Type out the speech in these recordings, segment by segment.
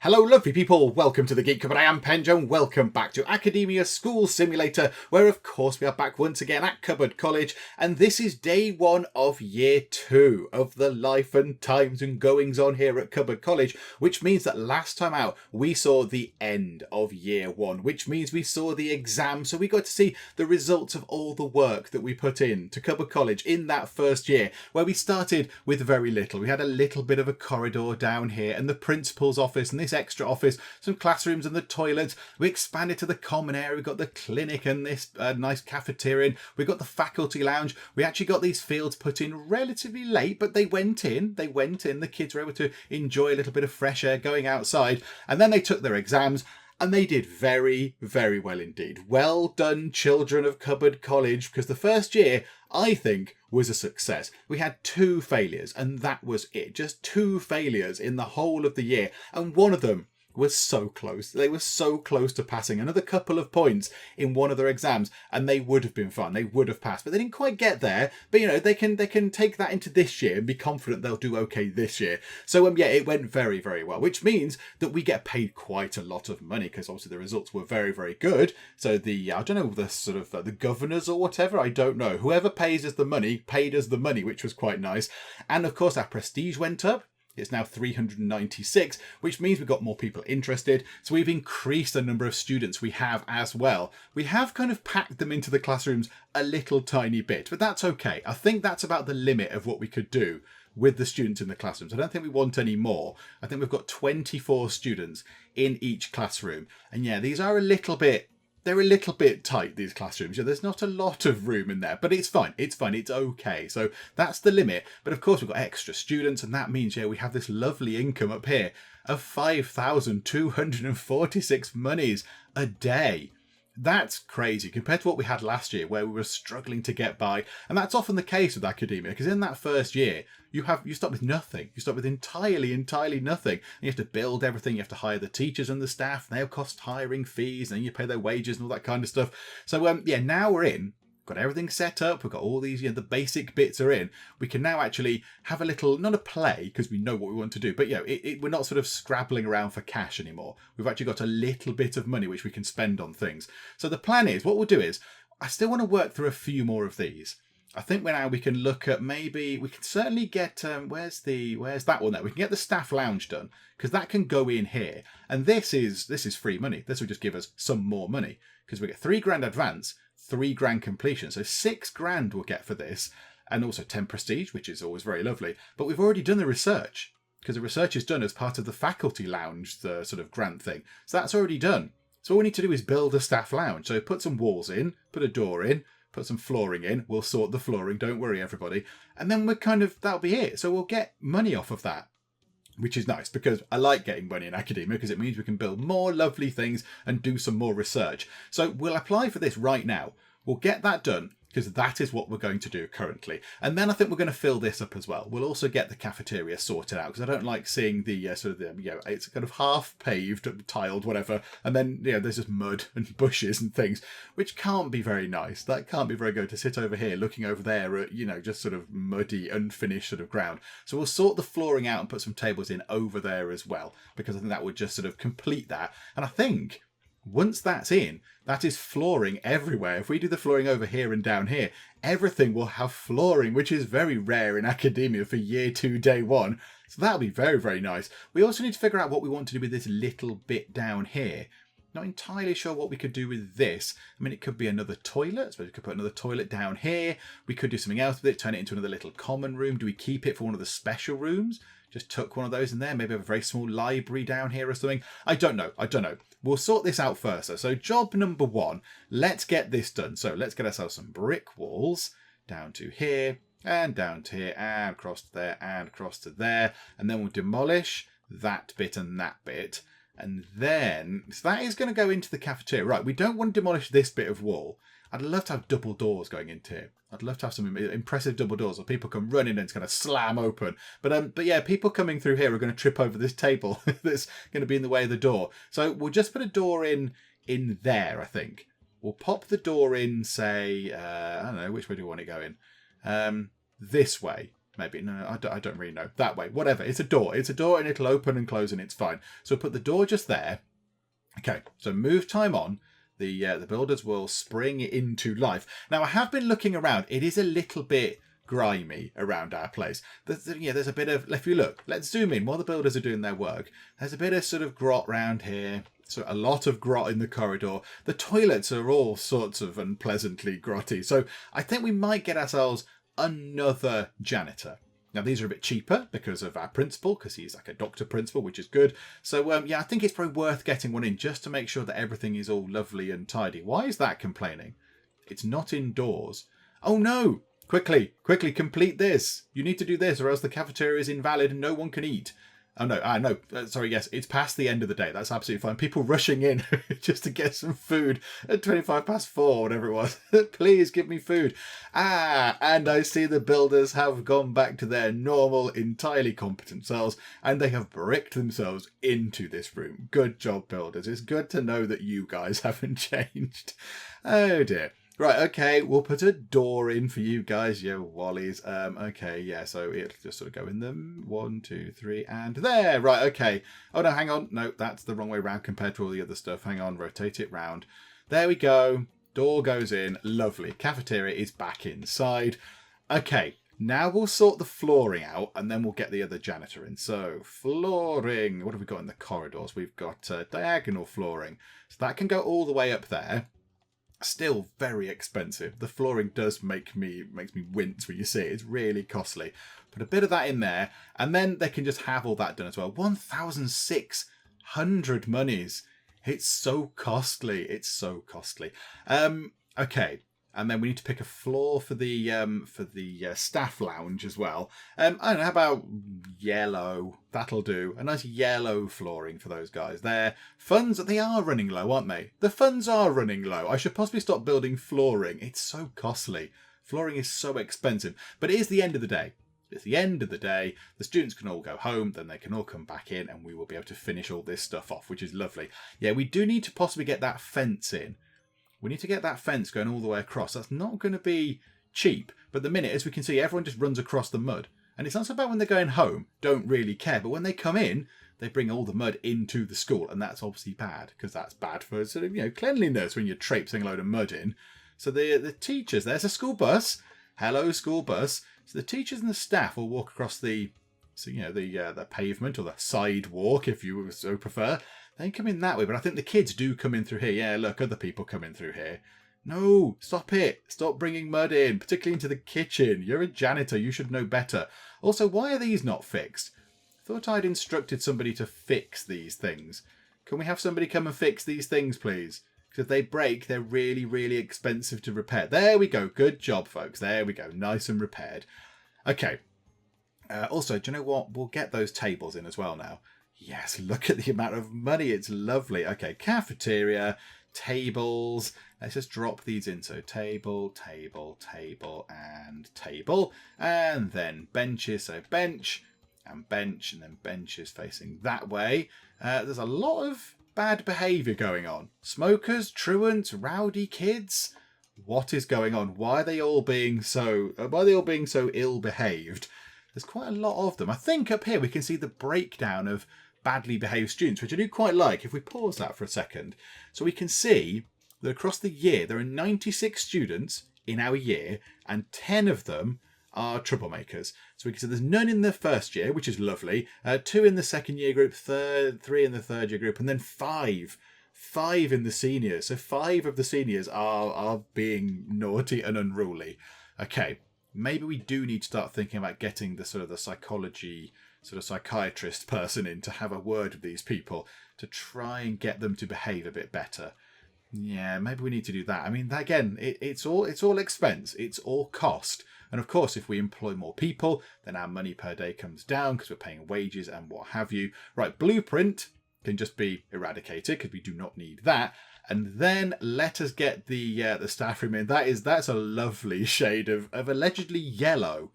Hello lovely people, welcome to the Geek, but I am Penjo and welcome back to Academia School Simulator, where of course we are back once again at Cupboard College, and this is day one of year two of the life and times and goings on here at Cupboard College, which means that last time out we saw the end of year one, which means we saw the exam, so we got to see the results of all the work that we put in to Cupboard College in that first year, where we started with very little. We had a little bit of a corridor down here and the principal's office and this extra office, some classrooms and the toilets. We expanded to the common area. We got the clinic and this nice cafeteria. We got the faculty lounge. We actually got these fields put in relatively late, but they went in. The kids were able to enjoy a little bit of fresh air going outside, and then they took their exams. And they did very, very well indeed. Well done, children of Cupboard College, because the first year, I think, was a success. We had 2 failures, and that was it. Just 2 failures in the whole of the year, and one of them was so close. They were so close to passing another couple of points in one of their exams, and they would have been fun. They would have passed, but they didn't quite get there. But you know, they can take that into this year and be confident they'll do okay this year. So yeah, it went very, very well, which means that we get paid quite a lot of money because obviously the results were very, very good. So I don't know, the sort of the governors or whatever, I don't know. Whoever pays us the money paid us the money, which was quite nice. And of course, our prestige went up. It's now 396, which means we've got more people interested. So we've increased the number of students we have as well. We have kind of packed them into the classrooms a little tiny bit, but that's okay. I think that's about the limit of what we could do with the students in the classrooms. I don't think we want any more. I think we've got 24 students in each classroom. And yeah, these are they're a little bit tight, these classrooms. Yeah, there's not a lot of room in there, but it's fine. It's fine. It's okay. So that's the limit. But of course, we've got extra students, and that means, yeah, we have this lovely income up here of 5,246 monies a day. That's crazy compared to what we had last year, where we were struggling to get by. And that's often the case with academia, because in that first year, you start with nothing. You start with entirely nothing. And you have to build everything. You have to hire the teachers and the staff. They cost hiring fees, and you pay their wages and all that kind of stuff. So yeah, now we're in. Got everything set up. We've got all these, the basic bits are in. We can now actually have a little, not a play, because we know what we want to do, but we're not sort of scrabbling around for cash anymore. We've actually got a little bit of money which we can spend on things. So the plan is, what we'll do is, I still want to work through a few more of these. I think now we can look at, maybe we can certainly get where's that one there? We can get the staff lounge done, because that can go in here. And this is free money. This will just give us some more money, because we get $3,000 advance, $3,000 completion. So $6,000 we'll get for this, and also 10 prestige, which is always very lovely. But we've already done the research, because the research is done as part of the faculty lounge, the sort of grant thing. So that's already done. So all we need to do is build a staff lounge. So put some walls in, put a door in, put some flooring in. We'll sort the flooring, don't worry everybody. And then that'll be it. So we'll get money off of that, which is nice, because I like getting money in academia, because it means we can build more lovely things and do some more research. So we'll apply for this right now. We'll get that done, because that is what we're going to do currently. And then I think we're going to fill this up as well. We'll also get the cafeteria sorted out, because I don't like seeing the it's kind of half paved, tiled, whatever, and then there's just mud and bushes and things, which can't be very nice. That can't be very good to sit over here looking over there at just sort of muddy, unfinished sort of ground. So we'll sort the flooring out and put some tables in over there as well, because I think that would just sort of complete that. And I think once that's in, that is flooring everywhere. If we do the flooring over here and down here, everything will have flooring, which is very rare in academia for year 2, day 1. So that'll be very, very nice. We also need to figure out what we want to do with this little bit down here. Not entirely sure what we could do with this. I mean, it could be another toilet. So we could put another toilet down here. We could do something else with it, turn it into another little common room. Do we keep it for one of the special rooms? Just tuck one of those in there. Maybe have a very small library down here or something. I don't know. We'll sort this out first. So job number 1, let's get this done. So let's get ourselves some brick walls down to here and down to here and across to there and across to there. And then we'll demolish that bit and that bit. And then, so that is going to go into the cafeteria. Right, we don't want to demolish this bit of wall. I'd love to have double doors going into here. I'd love to have some impressive double doors where people can run in and it's going to slam open. But yeah, people coming through here are going to trip over this table that's going to be in the way of the door. So we'll just put a door in there, I think. We'll pop the door in, say, I don't know, which way do we want it going? This way. Maybe, no, I don't really know. That way, whatever. It's a door. It's a door and it'll open and close and it's fine. So put the door just there. Okay, so move time on. The builders will spring into life. Now, I have been looking around. It is a little bit grimy around our place. There's a bit of, if you look, let's zoom in while the builders are doing their work. There's a bit of sort of grot round here. So a lot of grot in the corridor. The toilets are all sorts of unpleasantly grotty. So I think we might get ourselves another janitor. Now, these are a bit cheaper because of our principal, because he's like a doctor principal, which is good. So, yeah, I think it's probably worth getting one in just to make sure that everything is all lovely and tidy. Why is that complaining? It's not indoors. Oh, no. Quickly, complete this. You need to do this or else the cafeteria is invalid and no one can eat. Oh, no, no, sorry, yes, it's past the end of the day. That's absolutely fine. People rushing in just to get some food at 4:25, whatever it was. Please give me food. And I see the builders have gone back to their normal, entirely competent selves, and they have bricked themselves into this room. Good job, builders. It's good to know that you guys haven't changed. Oh, dear. Right, okay, we'll put a door in for you guys, you wallies. Okay, yeah, so it'll just sort of go in them. 1, 2, 3, and there. Right, okay. Oh, no, hang on. No, that's the wrong way round compared to all the other stuff. Hang on, rotate it round. There we go. Door goes in. Lovely. Cafeteria is back inside. Okay, now we'll sort the flooring out, and then we'll get the other janitor in. So, flooring. What have we got in the corridors? We've got diagonal flooring. So that can go all the way up there. Still very expensive. The flooring does makes me wince when you see it. It's really costly. Put a bit of that in there, and then they can just have all that done as well. 1,600 monies. It's so costly. It's so costly. Okay. And then we need to pick a floor for the staff lounge as well. I don't know, how about yellow? That'll do. A nice yellow flooring for those guys. Their funds, they are running low, aren't they? The funds are running low. I should possibly stop building flooring. It's so costly. Flooring is so expensive. But it is the end of the day. It's the end of the day. The students can all go home. Then they can all come back in and we will be able to finish all this stuff off, which is lovely. Yeah, we do need to possibly get that fence in. We need to get that fence going all the way across. That's not going to be cheap. But the minute, as we can see, everyone just runs across the mud. And it's not so bad when they're going home, don't really care. But when they come in, they bring all the mud into the school. And that's obviously bad, because that's bad for sort of, cleanliness when you're traipsing a load of mud in. So the teachers, there's a school bus. Hello, school bus. So the teachers and the staff will walk across the pavement or the sidewalk, if you so prefer. They come in that way, but I think the kids do come in through here. Yeah, look, other people come in through here. No, stop it. Stop bringing mud in, particularly into the kitchen. You're a janitor. You should know better. Also, why are these not fixed? Thought I'd instructed somebody to fix these things. Can we have somebody come and fix these things, please? Because if they break, they're really, really expensive to repair. There we go. Good job, folks. There we go. Nice and repaired. Okay. Also, do you know what? We'll get those tables in as well now. Yes, look at the amount of money. It's lovely. Okay, cafeteria, tables. Let's just drop these in. So table, table, table, and table. And then benches. So bench and bench, and then benches facing that way. There's a lot of bad behaviour going on. Smokers, truants, rowdy kids. What is going on? Why are they all being so ill-behaved? There's quite a lot of them. I think up here we can see the breakdown of badly behaved students, which I do quite like. If we pause that for a second, so we can see that across the year there are 96 students in our year and 10 of them are troublemakers. So we can see there's none in the first year, which is lovely, 2 in the second year group, 3 in the third year group, and then 5 in the seniors. So 5 of the seniors are being naughty and unruly. Okay, maybe we do need to start thinking about getting the psychiatrist person in to have a word with these people to try and get them to behave a bit better. Yeah, maybe we need to do that. I mean, again, it's all expense. It's all cost. And of course, if we employ more people, then our money per day comes down because we're paying wages and what have you. Right, blueprint can just be eradicated because we do not need that. And then let us get the staff room in. That's a lovely shade of allegedly yellow.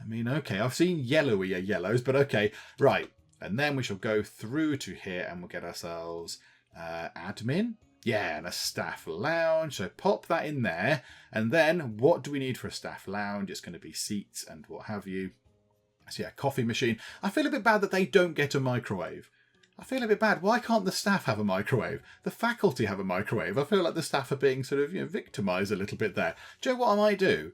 I mean, okay, I've seen yellowier yellows, but okay. Right, and then we shall go through to here and we'll get ourselves admin. Yeah, and a staff lounge. So pop that in there. And then what do we need for a staff lounge? It's going to be seats and what have you. So yeah, coffee machine. I feel a bit bad that they don't get a microwave. I feel a bit bad. Why can't the staff have a microwave? The faculty have a microwave. I feel like the staff are being sort of, victimised a little bit there. Do you know what I might do?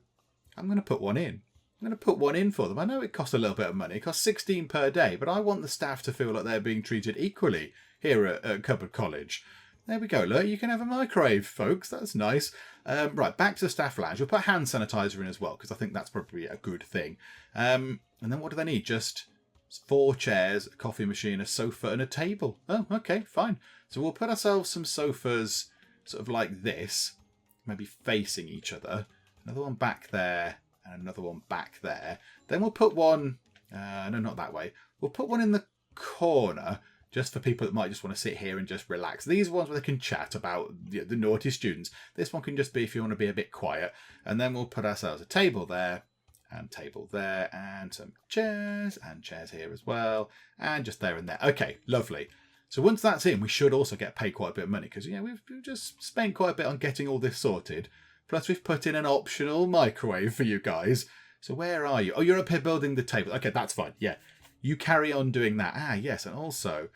I'm going to put one in. I'm going to put one in for them. I know it costs a little bit of money. It costs 16 per day, but I want the staff to feel like they're being treated equally here at Cupboard College. There we go. Look, you can have a microwave, folks. That's nice. Right, back to the staff lounge. We'll put hand sanitizer in as well, because I think that's probably a good thing. And then what do they need? Just 4 chairs, a coffee machine, a sofa, and a table. Oh, okay, fine. So we'll put ourselves some sofas sort of like this, maybe facing each other. Another one back there, and another one back there. Then we'll put one... no, not that way. We'll put one in the corner, just for people that might just want to sit here and just relax. These ones where they can chat about the naughty students. This one can just be if you want to be a bit quiet. And then we'll put ourselves a table there, and table there, and some chairs, and chairs here as well, and just there and there. Okay, lovely. So once that's in, we should also get paid quite a bit of money, because we've just spent quite a bit on getting all this sorted. Plus we've put in an optional microwave for you guys. So where are you? Oh, you're up here building the table. Okay, that's fine. Yeah, you carry on doing that. Ah, yes, and also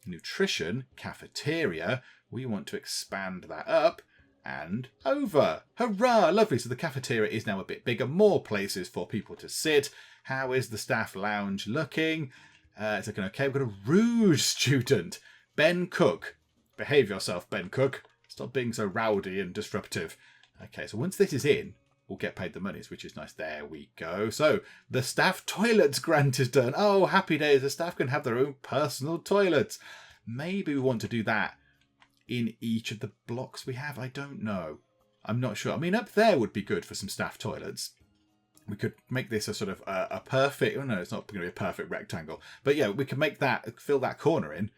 nutrition, cafeteria. We want to expand that up and over. Hurrah! Lovely. So the cafeteria is now a bit bigger, more places for people to sit. How is the staff lounge looking? It's looking okay. We've got a rude student, Ben Cook. Behave yourself, Ben Cook. Stop being so rowdy and disruptive. Okay, so once this is in, we'll get paid the monies, which is nice. There we go. So the staff toilets grant is done. Oh, happy days. The staff can have their own personal toilets. Maybe we want to do that in each of the blocks we have. I don't know. I'm not sure. I mean, up there would be good for some staff toilets. We could make this a sort of a perfect... Oh, no, it's not going to be a perfect rectangle. But yeah, we could make that, fill that corner in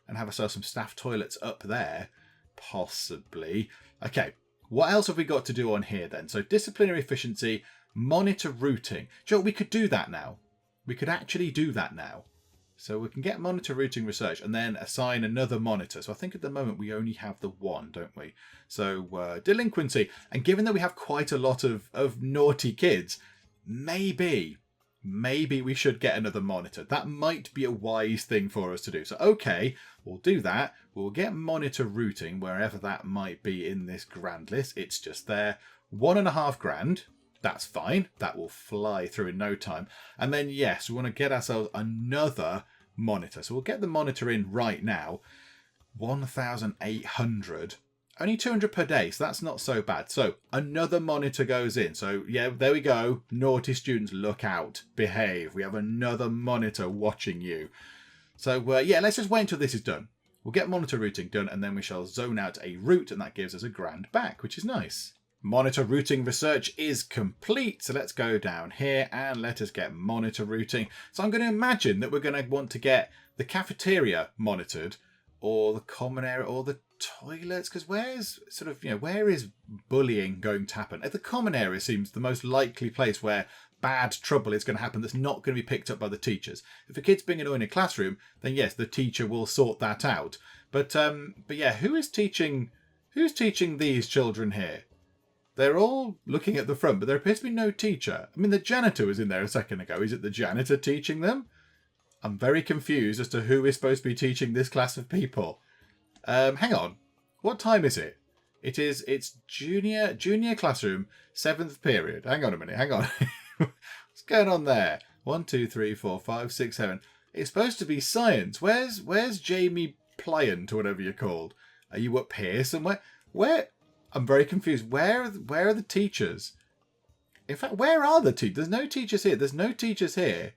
and have ourselves some staff toilets up there. Possibly. Okay, what else have we got to do on here then? So disciplinary efficiency, monitor routing. Joe, we could do that now. We could actually do that now. So we can get monitor routing research and then assign another monitor. So I think at the moment we only have the one, don't we? So delinquency. And given that we have quite a lot of naughty kids, maybe we should get another monitor. That might be a wise thing for us to do. So, okay, we'll do that. We'll get monitor routing wherever that might be in this grand list. It's just there. $1,500. That's fine. That will fly through in no time. And then, yes, we want to get ourselves another monitor. So we'll get the monitor in right now. 1,800. Only 200 per day, so that's not so bad. So another monitor goes in. So yeah, there we go. Naughty students, look out. Behave. We have another monitor watching you. So yeah, let's just wait until this is done. We'll get monitor routing done, and then we shall zone out a route, and that gives us $1,000 back, which is nice. Monitor routing research is complete. So let's go down here and let us get monitor routing. So I'm going to imagine that we're going to want to get the cafeteria monitored, or the common area, or the toilets, because where is bullying going to happen? The common area seems the most likely place where bad trouble is going to happen that's not going to be picked up by the teachers. If a kid's being annoying in a classroom, then yes, the teacher will sort that out. But yeah, who's teaching these children here? They're all looking at the front, but there appears to be no teacher. I mean, the janitor was in there a second ago. Is it the janitor teaching them? I'm very confused as to who is supposed to be teaching this class of people. Hang on. What time is it? It's junior classroom, 7th period. Hang on a minute. Hang on. What's going on there? 1, 2, 3, 4, 5, 6, 7. It's supposed to be science. Where's Jamie Pliant or whatever you're called? Are you up here somewhere? Where? I'm very confused. Where are the teachers? In fact, where are the teachers? There's no teachers here. There's no teachers here.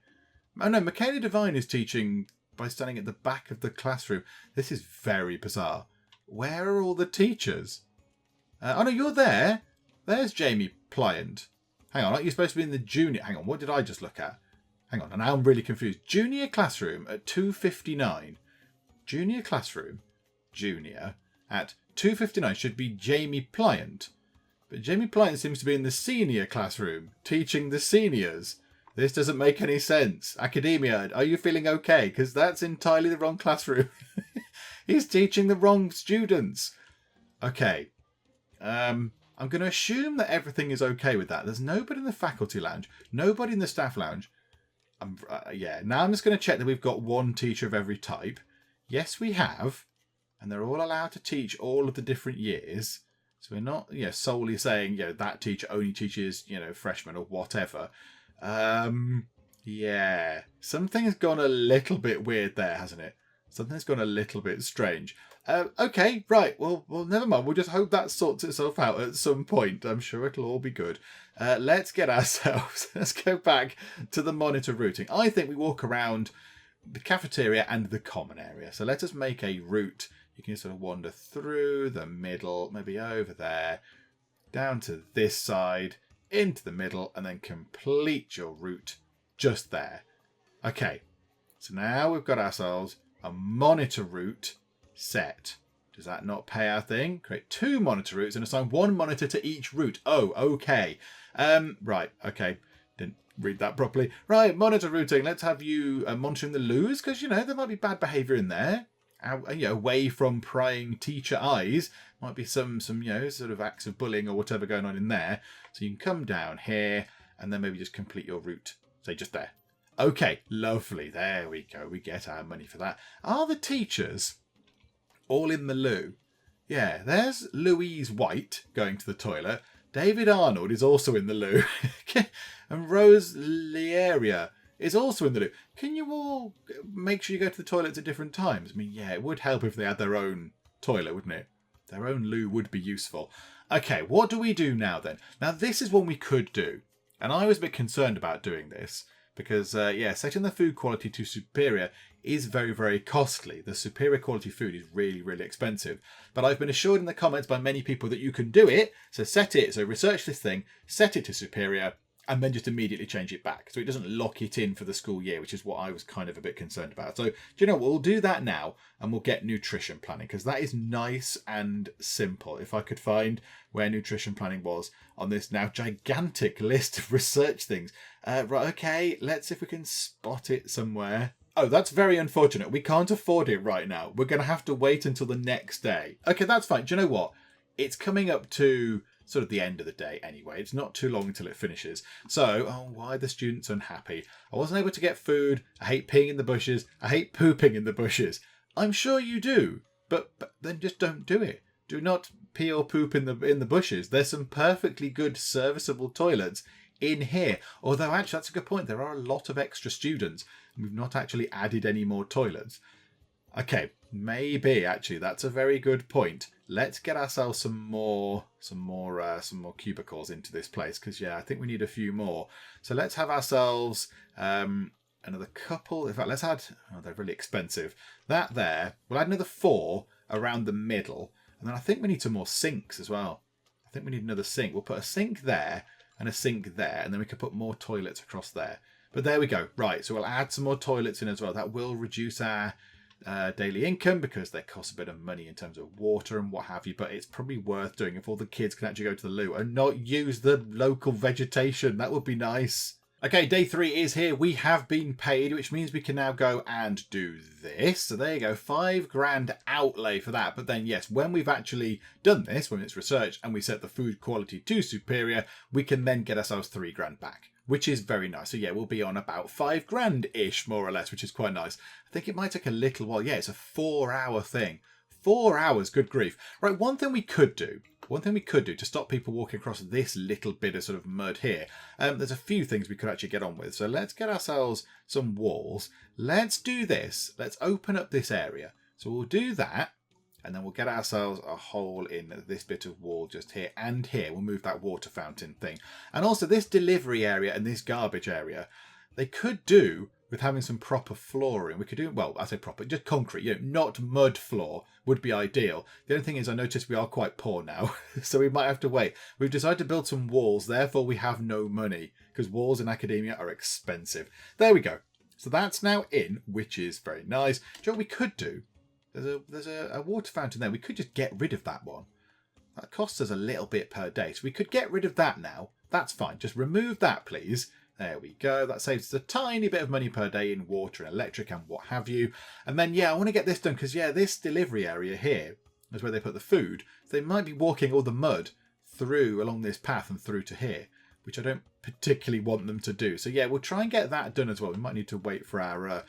Oh no, Michaela Devine is teaching by standing at the back of the classroom. This is very bizarre. Where are all the teachers? Oh no, you're there. There's Jamie Pliant. Hang on, aren't you supposed to be in the junior? Hang on, what did I just look at? Hang on, and now I'm really confused. Junior classroom at 2:59. Junior classroom, junior, at 2:59 should be Jamie Pliant. But Jamie Pliant seems to be in the senior classroom, teaching the seniors. This doesn't make any sense. Academia, are you feeling okay? Because that's entirely the wrong classroom. He's teaching the wrong students. Okay. I'm going to assume that everything is okay with that. There's nobody in the faculty lounge, nobody in the staff lounge. Yeah, now I'm just going to check that we've got one teacher of every type. Yes, we have. And they're all allowed to teach all of the different years. So we're not, solely saying, that teacher only teaches, freshmen or whatever. Yeah, something's gone a little bit weird there, hasn't it? Something's gone a little bit strange. Okay, right. Well, never mind. We'll just hope that sorts itself out at some point. I'm sure it'll all be good. Let's get ourselves. Let's go back to the monitor routing. I think we walk around the cafeteria and the common area. So let us make a route. You can sort of wander through the middle, maybe over there, down to this side, into the middle, and then complete your route just there. Okay, so now we've got ourselves a monitor route set. Does that not pay our thing? Create 2 monitor routes and assign 1 monitor to each route. Oh, okay. Right, okay. Didn't read that properly. Right, monitor routing. Let's have you monitoring the loos, because, there might be bad behaviour in there. Away from prying teacher eyes. Might be some sort of acts of bullying or whatever going on in there. So you can come down here and then maybe just complete your route. Say just there. Okay, lovely. There we go. We get our money for that. Are the teachers all in the loo? Yeah, there's Louise White going to the toilet. David Arnold is also in the loo. And Rose Lieria is also in the loo. Can you all make sure you go to the toilets at different times? I mean, yeah, it would help if they had their own toilet, wouldn't it? Their own loo would be useful. Okay, what do we do now then? Now, this is what we could do. And I was a bit concerned about doing this because, setting the food quality to superior is very, very costly. The superior quality food is really, really expensive. But I've been assured in the comments by many people that you can do it. So research this thing, set it to superior, and then just immediately change it back. So it doesn't lock it in for the school year, which is what I was kind of a bit concerned about. So, do you know what? We'll do that now and we'll get nutrition planning because that is nice and simple. If I could find where nutrition planning was on this now gigantic list of research things. Right, okay, let's see if we can spot it somewhere. Oh, that's very unfortunate. We can't afford it right now. We're going to have to wait until the next day. Okay, that's fine. Do you know what? It's coming up to sort of the end of the day anyway. It's not too long until it finishes. So, why are the students unhappy? I wasn't able to get food. I hate peeing in the bushes. I hate pooping in the bushes. I'm sure you do, but then just don't do it. Do not pee or poop in the bushes. There's some perfectly good serviceable toilets in here. Although, actually, that's a good point. There are a lot of extra students, and we've not actually added any more toilets. Okay, maybe actually that's a very good point. Let's get ourselves some more cubicles into this place because I think we need a few more. So let's have ourselves another couple. In fact, let's add. Oh, they're really expensive. That there. We'll add another 4 around the middle, and then I think we need some more sinks as well. I think we need another sink. We'll put a sink there and a sink there, and then we can put more toilets across there. But there we go. Right, so we'll add some more toilets in as well. That will reduce our daily income because they cost a bit of money in terms of water and what have you, but it's probably worth doing if all the kids can actually go to the loo and not use the local vegetation. That would be nice. Okay, day 3 is here. We have been paid, which means we can now go and do this. So there you go, $5,000 outlay for that. But then yes, when we've actually done this, when it's researched and we set the food quality to superior, we can then get ourselves $3,000 back, which is very nice. So yeah, we'll be on about $5,000-ish, more or less, which is quite nice. I think it might take a little while. Yeah, it's a 4-hour thing. 4 hours, good grief. Right, one thing we could do to stop people walking across this little bit of sort of mud here, there's a few things we could actually get on with. So let's get ourselves some walls. Let's do this. Let's open up this area. So we'll do that. And then we'll get ourselves a hole in this bit of wall just here and here. We'll move that water fountain thing. And also this delivery area and this garbage area, they could do with having some proper flooring. We could do, well, I say proper, just concrete, not mud floor would be ideal. The only thing is I noticed we are quite poor now, so we might have to wait. We've decided to build some walls, therefore we have no money because walls in academia are expensive. There we go. So that's now in, which is very nice. Do you know what we could do? There's a water fountain there. We could just get rid of that one. That costs us a little bit per day. So we could get rid of that now. That's fine. Just remove that, please. There we go. That saves us a tiny bit of money per day in water and electric and what have you. And then, I want to get this done because, this delivery area here is where they put the food. So they might be walking all the mud through along this path and through to here, which I don't particularly want them to do. So yeah, we'll try and get that done as well. We might need to wait for our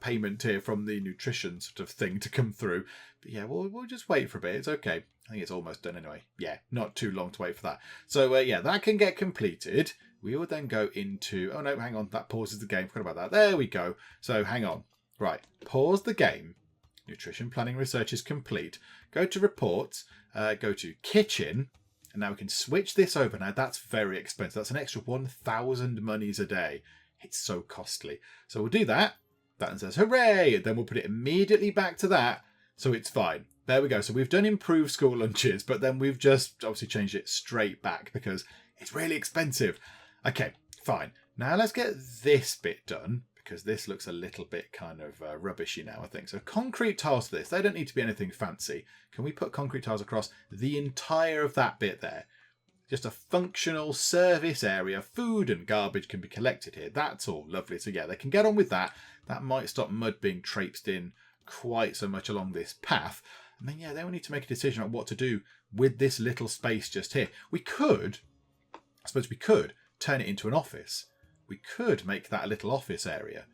payment here from the nutrition sort of thing to come through. But yeah, we'll just wait for a bit. It's okay. I think it's almost done anyway. Yeah, not too long to wait for that. So yeah, that can get completed. We will then go into... Oh no, hang on. That pauses the game. Forgot about that. There we go. So hang on. Right. Pause the game. Nutrition planning research is complete. Go to reports. Go to kitchen. And now we can switch this over. Now that's very expensive. That's an extra 1,000 monies a day. It's so costly. So we'll do that. That says hooray. Then we'll put it immediately back to that. So it's fine. There we go. So we've done improved school lunches, but then we've just obviously changed it straight back because it's really expensive. Okay, fine. Now let's get this bit done because this looks a little bit kind of rubbishy now, I think. So concrete tiles for this. They don't need to be anything fancy. Can we put concrete tiles across the entire of that bit there? Just a functional service area. Food and garbage can be collected here. That's all lovely. So yeah, they can get on with that. That might stop mud being traipsed in quite so much along this path. And then yeah, they will need to make a decision on what to do with this little space just here. We could, I suppose we could turn it into an office. We could make that a little office area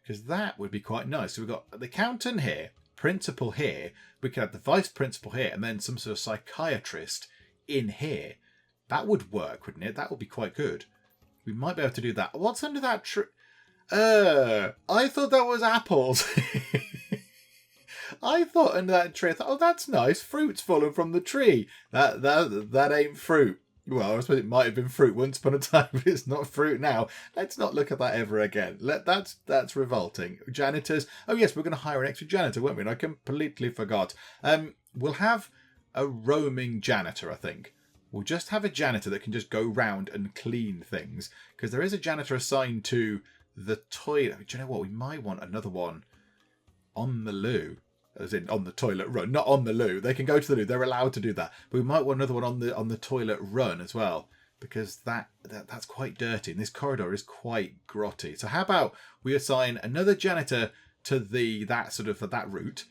because that would be quite nice. So we've got the accountant here, principal here. We could have the vice principal here and then some sort of psychiatrist in here. That would work, wouldn't it? That would be quite good. We might be able to do that. What's under that tree? I thought that was apples. I thought under that tree, I thought, oh, that's nice. Fruit's fallen from the tree. That ain't fruit. Well, I suppose it might have been fruit once upon a time, but it's not fruit now. Let's not look at that ever again. That's revolting. Janitors. Oh, yes, we're going to hire an extra janitor, weren't we? And I completely forgot. We'll have a roaming janitor, I think. We'll just have a janitor that can just go round and clean things. Because there is a janitor assigned to the toilet. Do you know what? We might want another one on the loo. As in on the toilet run. Not on the loo. They can go to the loo. They're allowed to do that. But we might want another one on the toilet run as well. Because that's quite dirty. And this corridor is quite grotty. So how about we assign another janitor to that route.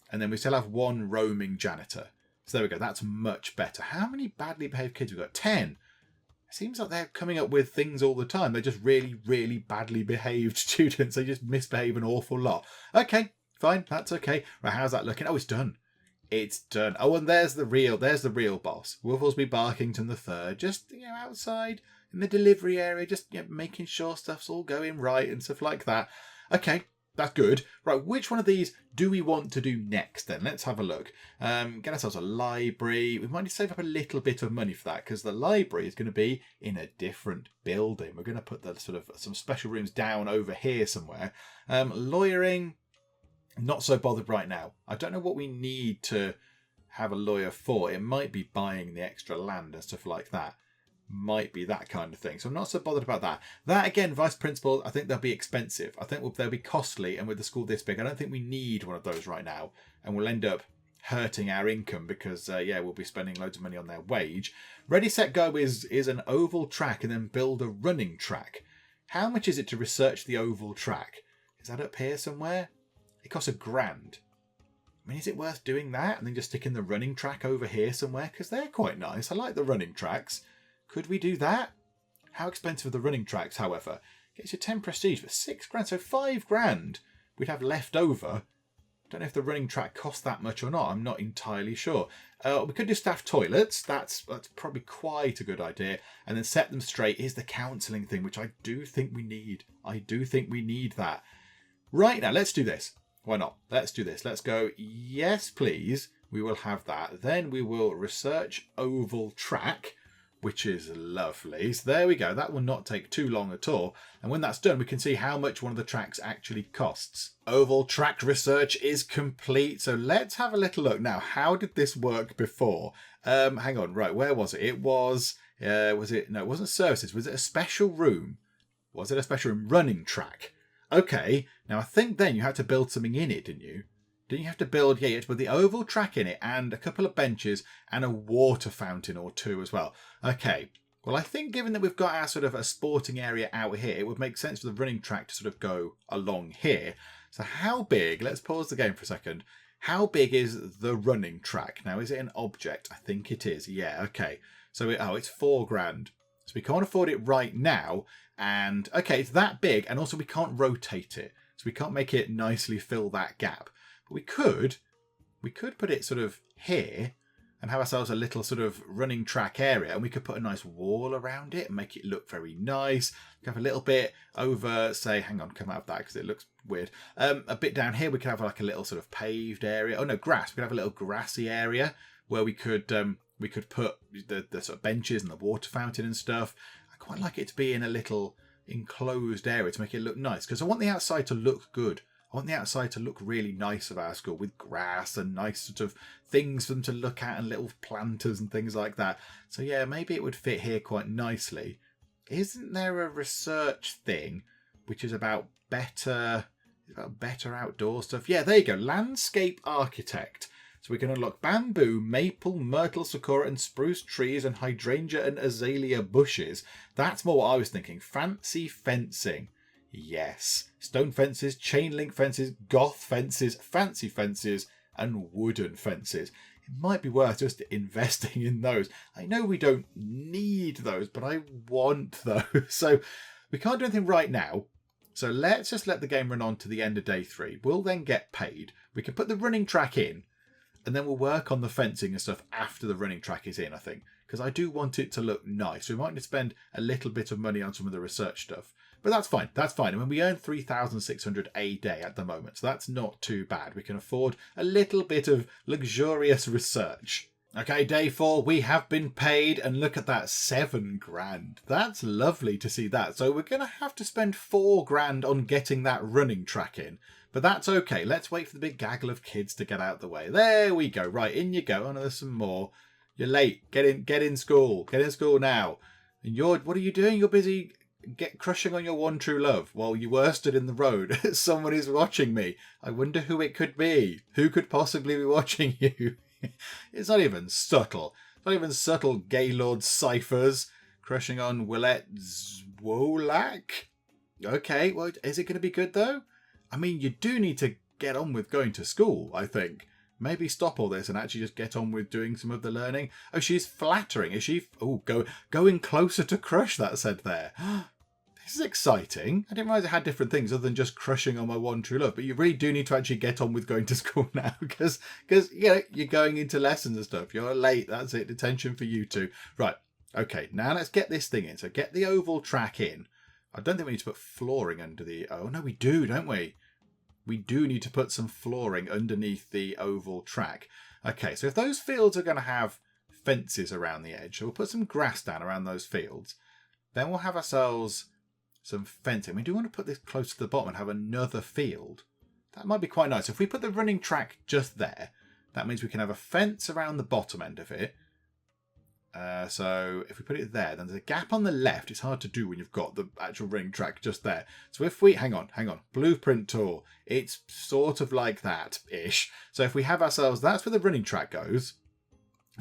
And then we still have one roaming janitor. So there we go. That's much better. How many badly behaved kids we've got? 10. It seems like they're coming up with things all the time. They're just really, really badly behaved students. They just misbehave an awful lot. Okay, fine. That's okay. Right, how's that looking? Oh, it's done. It's done. Oh, and there's the real boss. Wolflesby Barkington the Third. Just, outside in the delivery area, just making sure stuff's all going right and stuff like that. Okay. That's good. Right, which one of these do we want to do next then? Let's have a look. Get ourselves a library. We might need to save up a little bit of money for that because the library is going to be in a different building. We're going to put the some special rooms down over here somewhere. Lawyering, not so bothered right now. I don't know what we need to have a lawyer for. It might be buying the extra land and stuff like that. Might be that kind of thing. So I'm not so bothered about that. That, again, vice principal, I think they'll be expensive. I think they'll be costly. And with the school this big, I don't think we need one of those right now. And we'll end up hurting our income because, we'll be spending loads of money on their wage. Ready, Set, Go is an oval track and then build a running track. How much is it to research the oval track? Is that up here somewhere? It costs £1,000. I mean, is it worth doing that? And then just sticking the running track over here somewhere? Because they're quite nice. I like the running tracks. Could we do that? How expensive are the running tracks, however? Gets you 10 prestige for £6,000, so £5,000 we'd have left over. Don't know if the running track costs that much or not. I'm not entirely sure. We could do staff toilets. That's probably quite a good idea. And then set them straight is the counselling thing, which I do think we need. I do think we need that. Right, now let's do this. Why not? Let's do this. Let's go, yes, please. We will have that. Then we will research oval track, which is lovely. So there we go. That will not take too long at all. And when that's done, we can see how much one of the tracks actually costs. Oval track research is complete. So let's have a little look. Now, how did this work before? Hang on. Right, where was it? It was, no, it wasn't services. Was it a special room? Was it a special room? Running track. Okay. Now, I think then you had to build something in it, didn't you? Didn't you have to build, you had to put the oval track in it and a couple of benches and a water fountain or two as well. Okay, well, I think given that we've got our sort of a sporting area out here, it would make sense for the running track to sort of go along here. So how big, let's pause the game for a second. How big is the running track? Now, is it an object? I think it is. Yeah, okay. So, it's £4,000. So we can't afford it right now. And okay, it's that big, and also we can't rotate it. So we can't make it nicely fill that gap. But we could put it sort of here and have ourselves a little sort of running track area, and we could put a nice wall around it and make it look very nice. We could have a little bit over, say, hang on, come out of that because it looks weird. A bit down here, we could have like a little sort of paved area. Oh no, grass. We could have a little grassy area where we could put the sort of benches and the water fountain and stuff. I quite like it to be in a little enclosed area to make it look nice, because I want the outside to look good. I want the outside to look really nice of our school, with grass and nice sort of things for them to look at and little planters and things like that. So yeah, maybe it would fit here quite nicely. Isn't there a research thing which is about better outdoor stuff? Yeah, there you go. Landscape architect. So we can unlock bamboo, maple, myrtle, sakura and spruce trees and hydrangea and azalea bushes. That's more what I was thinking. Fancy fencing. Yes. Stone fences, chain link fences, goth fences, fancy fences, and wooden fences. It might be worth just investing in those. I know we don't need those, but I want those. So we can't do anything right now. So let's just let the game run on to the end of day 3. We'll then get paid. We can put the running track in, and then we'll work on the fencing and stuff after the running track is in, I think. Because I do want it to look nice. We might need to spend a little bit of money on some of the research stuff. But that's fine. That's fine. I mean, we earn 3,600 a day at the moment, so that's not too bad. We can afford a little bit of luxurious research. Okay, day 4, we have been paid, and look at that, 7 grand. That's lovely to see that. So we're going to have to spend 4 grand on getting that running track in. But that's okay. Let's wait for the big gaggle of kids to get out the way. There we go. Right, in you go. Oh, no, there's some more. You're late. Get in school. Get in school now. And what are you doing? You're busy crushing on your one true love while you were stood in the road. Someone is watching me. I wonder who it could be. Who could possibly be watching you? It's not even subtle. It's not even subtle, Gaylord ciphers. Crushing on Willette Zwolak. Okay, well, is it going to be good though? I mean, you do need to get on with going to school, I think. Maybe stop all this and actually just get on with doing some of the learning. Oh, she's flattering. Is she? Oh, going closer to crush, that said there. This is exciting. I didn't realise it had different things other than just crushing on my one true love. But you really do need to actually get on with going to school now, because you know, you're going into lessons and stuff. You're late. That's it. Detention for you two. Right. Okay. Now let's get this thing in. So get the oval track in. I don't think we need to put flooring under the... Oh, no, we do, don't we? We do need to put some flooring underneath the oval track. Okay, so if those fields are going to have fences around the edge, so we'll put some grass down around those fields. Then we'll have ourselves some fencing. We do want to put this close to the bottom and have another field. That might be quite nice. If we put the running track just there, that means we can have a fence around the bottom end of it. So if we put it there, then there's a gap on the left. It's hard to do when you've got the actual running track just there. So if we, hang on, blueprint tour, it's sort of like that-ish. So if we have ourselves, that's where the running track goes.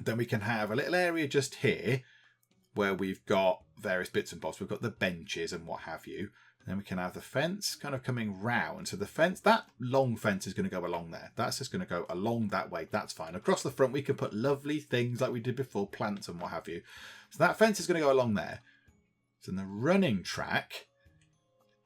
Then we can have a little area just here where we've got various bits and bobs. We've got the benches and what have you. And then we can have the fence kind of coming round. So the fence, that long fence is going to go along there. That's just going to go along that way. That's fine. Across the front, we can put lovely things like we did before, plants and what have you. So that fence is going to go along there. So in the running track,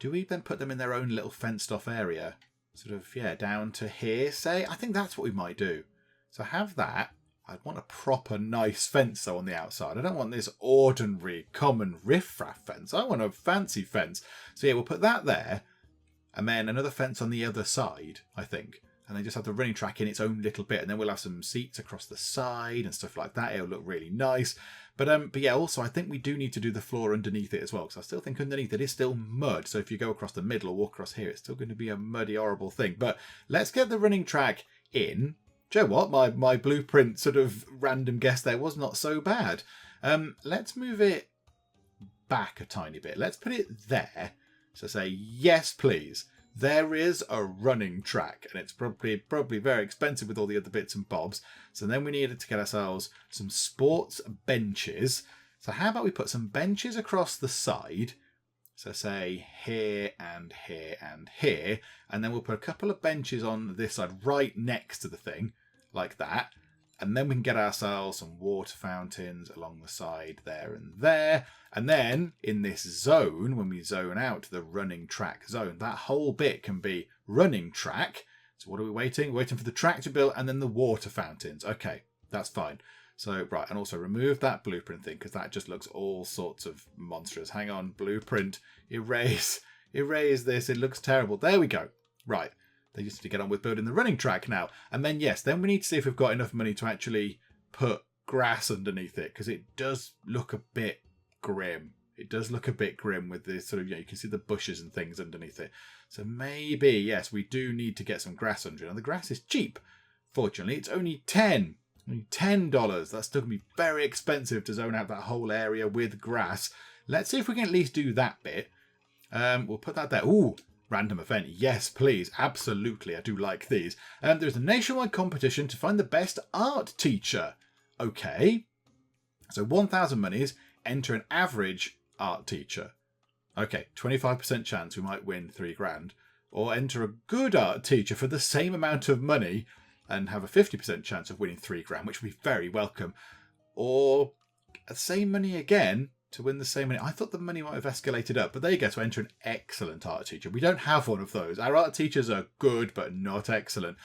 do we then put them in their own little fenced off area? Sort of, yeah, down to here, say. I think that's what we might do. So have that. I'd want a proper nice fence though on the outside. I don't want this ordinary common riffraff fence. I want a fancy fence. So yeah, we'll put that there. And then another fence on the other side, I think. And then just have the running track in its own little bit. And then we'll have some seats across the side and stuff like that. It'll look really nice. But yeah, also I think we do need to do the floor underneath it as well. Because I still think underneath it is still mud. So if you go across the middle or walk across here, it's still going to be a muddy, horrible thing. But let's get the running track in. Do you know what? My blueprint sort of random guess there was not so bad. Let's move it back a tiny bit. Let's put it there. So say, yes, please. There is a running track. And it's probably very expensive with all the other bits and bobs. So then we needed to get ourselves some sports benches. So how about we put some benches across the side? So say here and here and here. And then we'll put a couple of benches on this side right next to the thing. Like that. And then we can get ourselves some water fountains along the side there and there. And then in this zone, when we zone out to the running track zone, that whole bit can be running track. So what are we waiting? We're waiting for the track to build and then the water fountains. Okay, that's fine. So, right, and also remove that blueprint thing because that just looks all sorts of monstrous. Hang on, blueprint, erase this. It looks terrible. There we go. Right. They just need to get on with building the running track now. And then, yes, then we need to see if we've got enough money to actually put grass underneath it because it does look a bit grim. It does look a bit grim with this sort of, you can see the bushes and things underneath it. So maybe, yes, we do need to get some grass under it. And the grass is cheap. Fortunately, it's only $10. Only $10. That's still going to be very expensive to zone out that whole area with grass. Let's see if we can at least do that bit. We'll put that there. Ooh. Random event. Yes, please. Absolutely. I do like these. There's a nationwide competition to find the best art teacher. Okay. So 1,000 monies. Enter an average art teacher. Okay. 25% chance we might win $3,000. Or enter a good art teacher for the same amount of money and have a 50% chance of winning $3,000, which would be very welcome. Or the same money again to win the same money. I thought the money might have escalated up, but there you go, to enter an excellent art teacher. We don't have one of those. Our art teachers are good, but not excellent.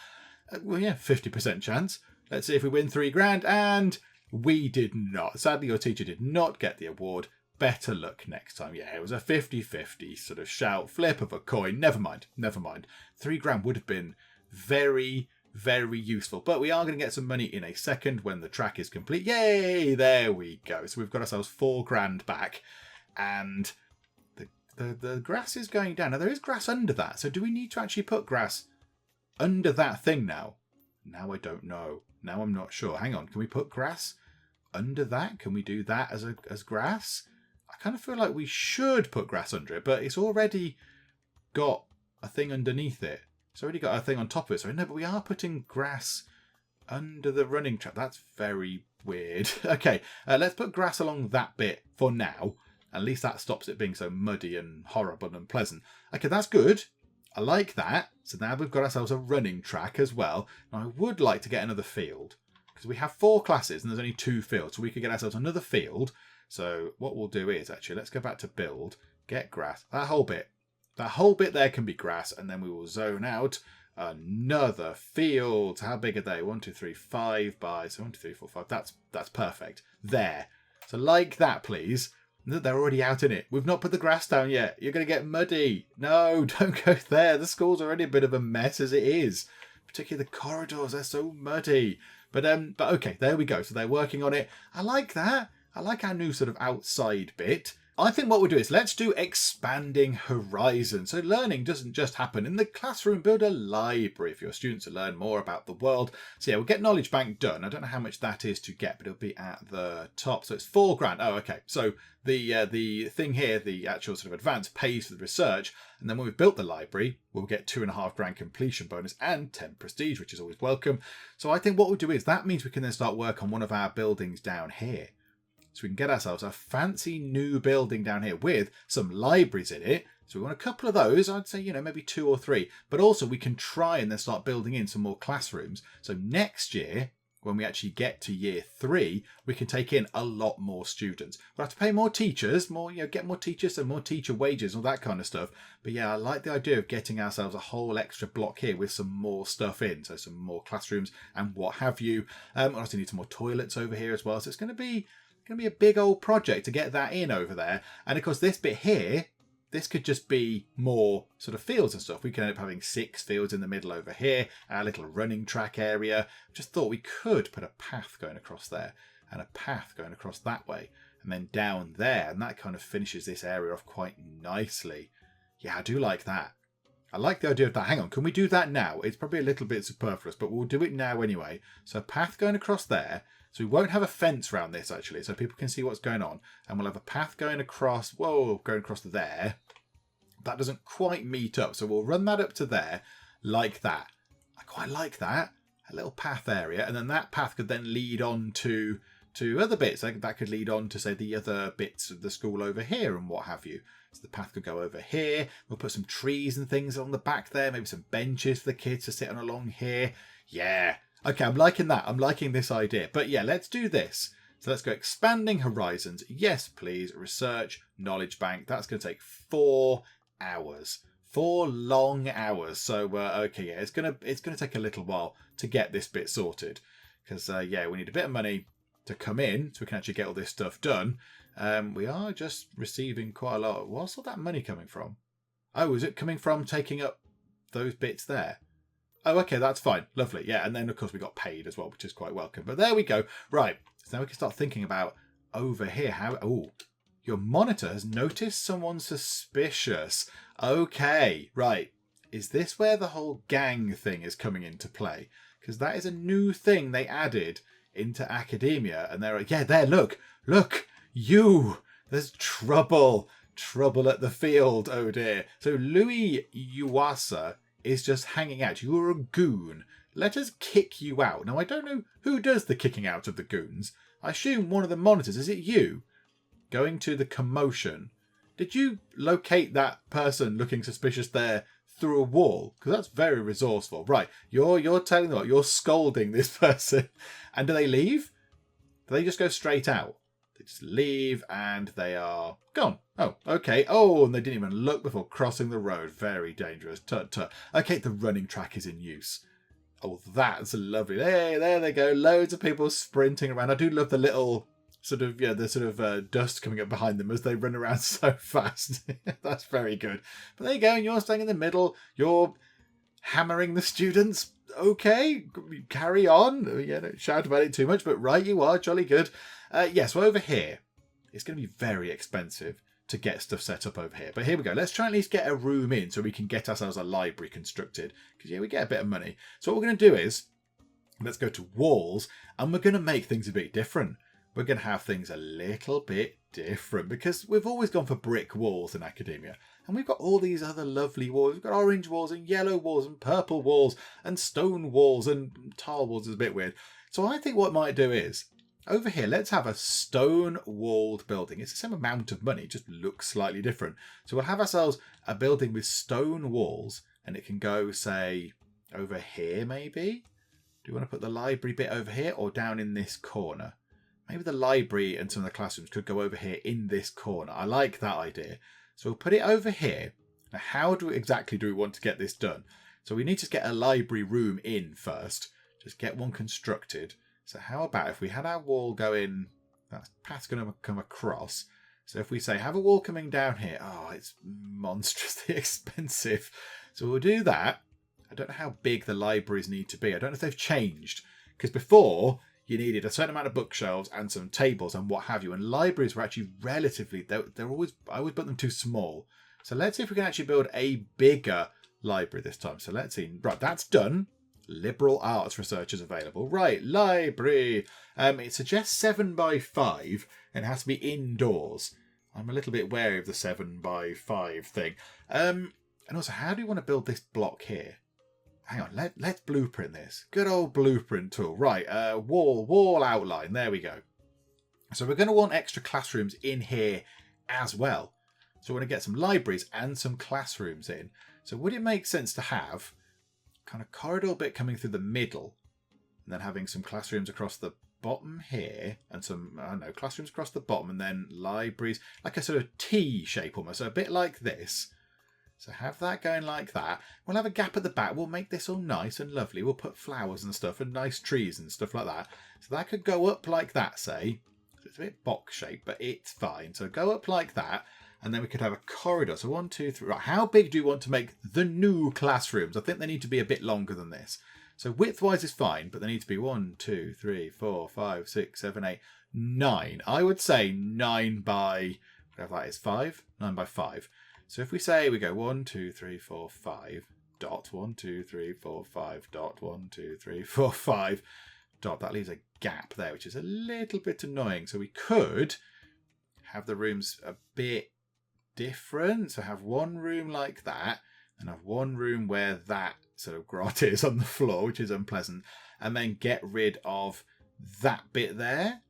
Well, yeah, 50% chance. Let's see if we win $3,000, and we did not. Sadly, your teacher did not get the award. Better luck next time. Yeah, it was a 50-50 sort of shout, flip of a coin. Never mind. $3,000 would have been very, very useful. But we are going to get some money in a second when the track is complete. Yay! There we go. So we've got ourselves $4,000 back. And the grass is going down. Now, there is grass under that. So do we need to actually put grass under that thing now? Now I don't know. Now I'm not sure. Hang on. Can we put grass under that? Can we do that as grass? I kind of feel like we should put grass under it, but it's already got a thing underneath it. It's already got a thing on top of it. So no, but we are putting grass under the running track. That's very weird. Okay, let's put grass along that bit for now. At least that stops it being so muddy and horrible and unpleasant. Okay, that's good. I like that. So now we've got ourselves a running track as well. Now I would like to get another field because we have 4 classes and there's only 2 fields. So we could get ourselves another field. So what we'll do is actually, let's go back to build, get grass. That whole bit there can be grass, and then we will zone out another field. How big are they? 1, 2, 3, 5 by, so 1, 2, 3, 4, 5. That's perfect. There. So like that, please. They're already out in it. We've not put the grass down yet. You're going to get muddy. No, don't go there. The school's already a bit of a mess as it is. Particularly the corridors, they're so muddy. But okay, there we go. So they're working on it. I like that. I like our new sort of outside bit. I think what we'll do is let's do expanding horizons. So learning doesn't just happen in the classroom. Build a library for your students to learn more about the world. So yeah, we'll get Knowledge Bank done. I don't know how much that is to get, but it'll be at the top. So it's $4,000. Oh, okay. So the thing here, the actual sort of advance pays for the research. And then when we've built the library, we'll get $2,500 completion bonus and 10 prestige, which is always welcome. So I think what we'll do is that means we can then start work on one of our buildings down here. So we can get ourselves a fancy new building down here with some libraries in it. So we want a couple of those. I'd say, maybe 2 or 3. But also we can try and then start building in some more classrooms. So next year, when we actually get to year 3, we can take in a lot more students. We'll have to pay more teachers, get more teachers and more teacher wages, all that kind of stuff. But yeah, I like the idea of getting ourselves a whole extra block here with some more stuff in. So some more classrooms and what have you. I also need some more toilets over here as well. So it's going to be a big old project to get that in over there. And of course, this bit here, this could just be more sort of fields and stuff. We can end up having 6 fields in the middle over here, our little running track area. Just thought we could put a path going across there and a path going across that way and then down there. And that kind of finishes this area off quite nicely. Yeah, I do like that. I like the idea of that. Hang on, can we do that now? It's probably a little bit superfluous, but we'll do it now anyway. So a path going across there. So we won't have a fence around this, actually, so people can see what's going on. And we'll have a path going across, going across there. That doesn't quite meet up, so we'll run that up to there, like that. I quite like that. A little path area, and then that path could then lead on to other bits. That could lead on to, say, the other bits of the school over here and what have you. So the path could go over here. We'll put some trees and things on the back there, maybe some benches for the kids to sit on along here. Yeah. Okay, I'm liking that. I'm liking this idea. But yeah, let's do this. So let's go expanding horizons. Yes, please. Research, knowledge bank. That's going to take 4 hours. 4 long hours. So, okay, yeah, it's gonna take a little while to get this bit sorted. Because, yeah, we need a bit of money to come in so we can actually get all this stuff done. We are just receiving quite a lot. What's all that money coming from? Oh, is it coming from taking up those bits there? Oh, okay, that's fine. Lovely. Yeah, and then, of course, we got paid as well, which is quite welcome. But there we go. Right, so now we can start thinking about over here. How? Oh, your monitor has noticed someone suspicious. Okay, right. Is this where the whole gang thing is coming into play? Because that is a new thing they added into academia. And they're like, yeah, there, look, you. There's trouble at the field. Oh, dear. So Louis Uwasa is just hanging out. You're a goon. Let us kick you out. Now, I don't know who does the kicking out of the goons. I assume one of the monitors. Is it you? Going to the commotion. Did you locate that person looking suspicious there through a wall? Because that's very resourceful. Right, you're telling them what, you're scolding this person. And do they leave? Do they just go straight out? They just leave and they are gone. Oh, okay. Oh, and they didn't even look before crossing the road. Very dangerous. Tut, tut. Okay, the running track is in use. Oh, that's lovely. Hey, there they go. Loads of people sprinting around. I do love the little sort of, yeah, the sort of dust coming up behind them as they run around so fast. That's very good. But there you go. And you're staying in the middle. You're hammering the students. Okay, carry on. Yeah, don't shout about it too much, but right you are. Jolly good. So over here, it's going to be very expensive to get stuff set up over here. But here we go. Let's try and at least get a room in so we can get ourselves a library constructed. Because, yeah, we get a bit of money. So what we're going to do is, let's go to walls, and we're going to make things a bit different. We're going to have things a little bit different because we've always gone for brick walls in academia. And we've got all these other lovely walls. We've got orange walls and yellow walls and purple walls and stone walls and tile walls is a bit weird. So I think what I might do is, over here, let's have a stone-walled building. It's the same amount of money, it just looks slightly different. So we'll have ourselves a building with stone walls, and it can go, say, over here maybe? Do you want to put the library bit over here or down in this corner? Maybe the library and some of the classrooms could go over here in this corner. I like that idea. So we'll put it over here. Now, how exactly do we want to get this done? So we need to get a library room in first. Just get one constructed. So how about if we had our wall going, that path's going to come across. So if we say, have a wall coming down here. Oh, it's monstrously expensive. So we'll do that. I don't know how big the libraries need to be. I don't know if they've changed. Because before, you needed a certain amount of bookshelves and some tables and what have you. And libraries were actually relatively, I always put them too small. So let's see if we can actually build a bigger library this time. So let's see. Right, that's done. Liberal arts research is available. Right, library. It suggests 7 by 5 and it has to be indoors. I'm a little bit wary of the 7 by 5 thing. And also, how do you want to build this block here? Hang on, let's blueprint this. Good old blueprint tool. Right, wall outline. There we go. So we're going to want extra classrooms in here as well. So we're going to get some libraries and some classrooms in. So would it make sense to have kind of corridor bit coming through the middle and then having some classrooms across the bottom here and some, I don't know, classrooms across the bottom and then libraries, like a sort of T shape almost, so a bit like this. So have that going like that. We'll have a gap at the back. We'll make this all nice and lovely. We'll put flowers and stuff and nice trees and stuff like that. So that could go up like that, say. So it's a bit box shaped, but it's fine. So go up like that. And then we could have a corridor. So 1, 2, 3. Right, how big do you want to make the new classrooms? I think they need to be a bit longer than this. So width-wise is fine, but they need to be 1, 2, 3, 4, 5, 6, 7, 8, 9. I would say 9 by, whatever that is, 5? 9 by 5. So if we say we go 1, 2, 3, 4, 5, dot, 1, 2, 3, 4, 5, dot, 1, 2, 3, 4, 5, dot, that leaves a gap there, which is a little bit annoying. So we could have the rooms a bit different. So have one room like that and have one room where that sort of grot is on the floor, which is unpleasant, and then get rid of that bit there.